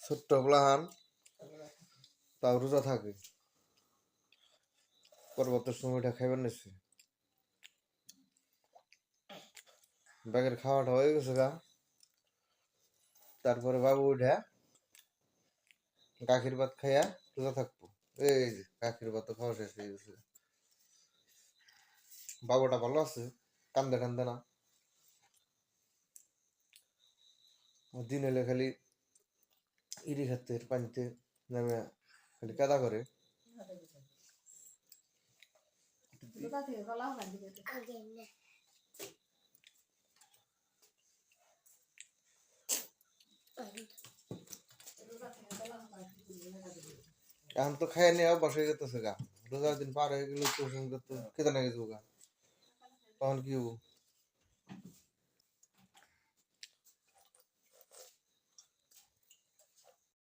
ছোট্ট প্লাহান তাও রোজা থাকে পরবর্তী সময়টা খাইবার নিচ্ছে ব্যাগের খাওয়াটা হয়ে গেছে গা তারপরে বাবু উঠে গাখির ভাত খাইয়া রোজা থাকবো এই যে গাখির ভাত খাওয়া শেষ হয়ে গেছে বাবুটা ভালো আছে কান্দে কান্দে না দিন এলে খালি ইরি খাতে পানিতে নামে খালি কাদা করে এখন তো খাই নিয়ে বসে যেতেছে গা রোজার দিন পার হয়ে গেলে তো খেতে না গেছে গা তখন কি হবো